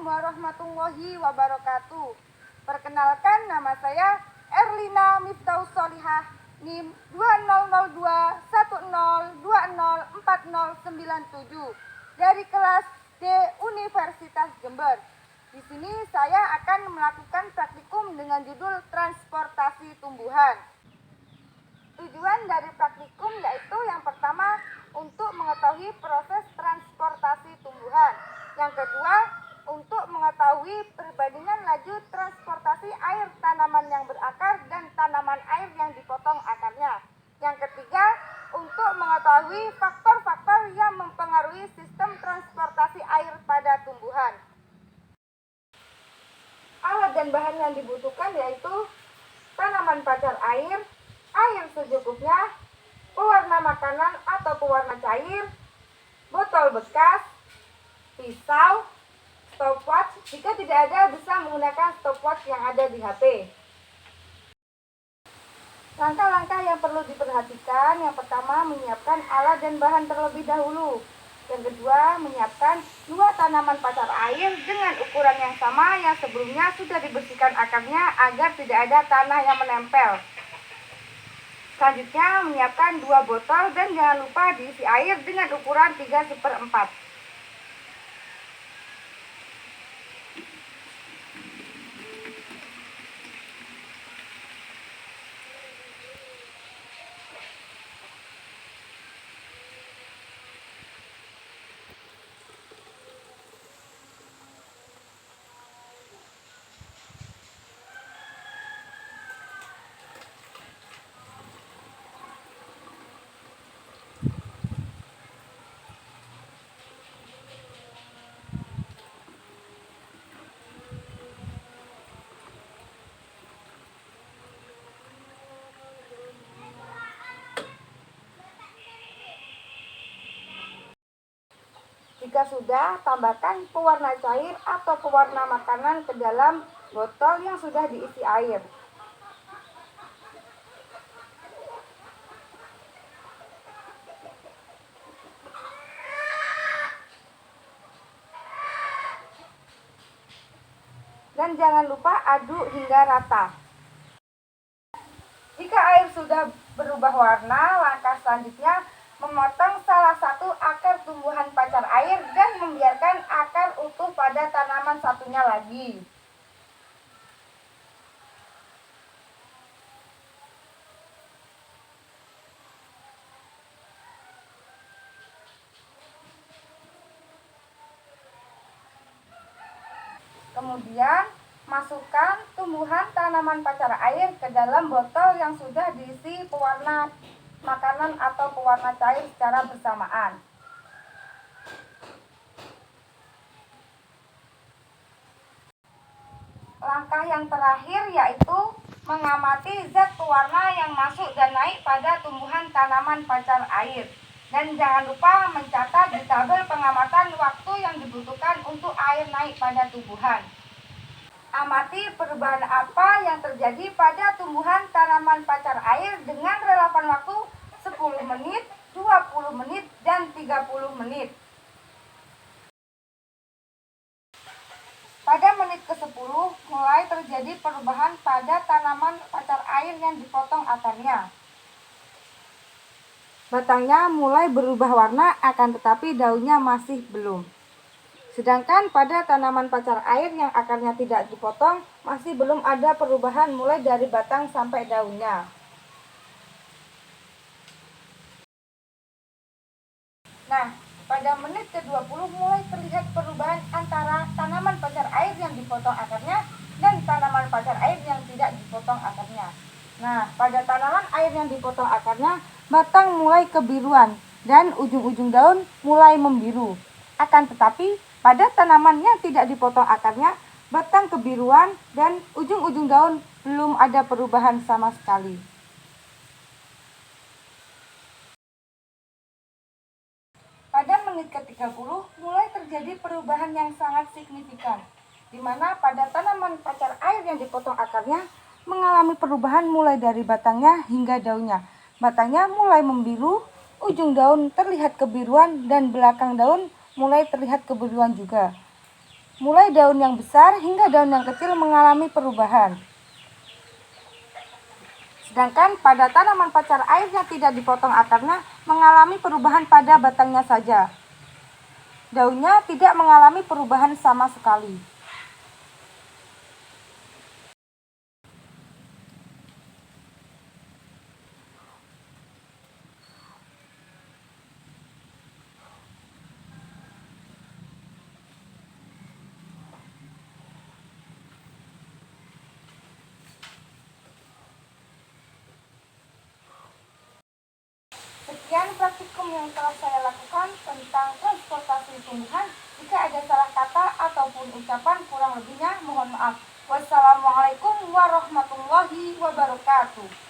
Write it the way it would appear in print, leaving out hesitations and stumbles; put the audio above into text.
warahmatullahi wabarakatuh. Perkenalkan, nama saya Erlina Miftahus Solihah, NIM 200210204097 dari kelas D Universitas Jember. Di sini saya akan melakukan praktikum dengan judul transportasi tumbuhan. Tujuan dari praktikum yaitu yang pertama untuk mengetahui proses transportasi tumbuhan. Yang kedua, untuk mengetahui perbandingan laju transportasi air tanaman yang berakar dan tanaman air yang dipotong akarnya. Yang ketiga, untuk mengetahui faktor-faktor yang mempengaruhi sistem transportasi air pada tumbuhan. Alat dan bahan yang dibutuhkan yaitu tanaman pacar air secukupnya, pewarna makanan atau pewarna cair, botol bekas, pisau, stopwatch. Jika tidak ada, bisa menggunakan stopwatch yang ada di HP. Langkah-langkah yang perlu diperhatikan, yang pertama menyiapkan alat dan bahan terlebih dahulu. Yang kedua, menyiapkan 2 tanaman pacar air dengan ukuran yang sama yang sebelumnya sudah dibersihkan akarnya agar tidak ada tanah yang menempel. Selanjutnya, menyiapkan 2 botol dan jangan lupa diisi air dengan ukuran 3/4. Jika sudah, tambahkan pewarna cair atau pewarna makanan ke dalam botol yang sudah diisi air. Dan jangan lupa aduk hingga rata. Jika air sudah berubah warna, langkah selanjutnya memotong salah satu akar tumbuhan pacar air dan membiarkan akar utuh pada tanaman satunya lagi. Kemudian, masukkan tumbuhan tanaman pacar air ke dalam botol yang sudah diisi pewarna makanan atau pewarna cair secara bersamaan. Langkah yang terakhir yaitu mengamati zat pewarna yang masuk dan naik pada tumbuhan tanaman pacar air. Dan jangan lupa mencatat di tabel pengamatan waktu yang dibutuhkan untuk air naik pada tumbuhan. Amati perubahan apa yang terjadi pada tumbuhan tanaman pacar air dengan relevan waktu 10 menit, 20 menit, dan 30 menit. Pada menit ke-10, mulai terjadi perubahan pada tanaman pacar air yang dipotong akarnya. Batangnya mulai berubah warna, akan tetapi daunnya masih belum. Sedangkan pada tanaman pacar air yang akarnya tidak dipotong, masih belum ada perubahan mulai dari batang sampai daunnya. Nah, pada menit ke-20 mulai terlihat perubahan antara tanaman pacar air yang dipotong akarnya dan tanaman pacar air yang tidak dipotong akarnya. Nah, pada tanaman air yang dipotong akarnya, batang mulai kebiruan dan ujung-ujung daun mulai membiru. Akan tetapi, pada tanaman yang tidak dipotong akarnya, batang kebiruan dan ujung-ujung daun belum ada perubahan sama sekali. Pada menit ke-30 mulai terjadi perubahan yang sangat signifikan, di mana pada tanaman pacar air yang dipotong akarnya mengalami perubahan mulai dari batangnya hingga daunnya. Batangnya mulai membiru, ujung daun terlihat kebiruan, dan belakang daun mulai terlihat kebiruan juga. mulai daun yang besar hingga daun yang kecil mengalami perubahan. Sedangkan pada tanaman pacar air yang tidak dipotong akarnya mengalami perubahan pada batangnya saja. Daunnya tidak mengalami perubahan sama sekali. Sekian praktikum yang telah saya lakukan tentang transportasi tumbuhan. Jika ada salah kata ataupun ucapan kurang lebihnya mohon maaf. Wassalamualaikum warahmatullahi wabarakatuh.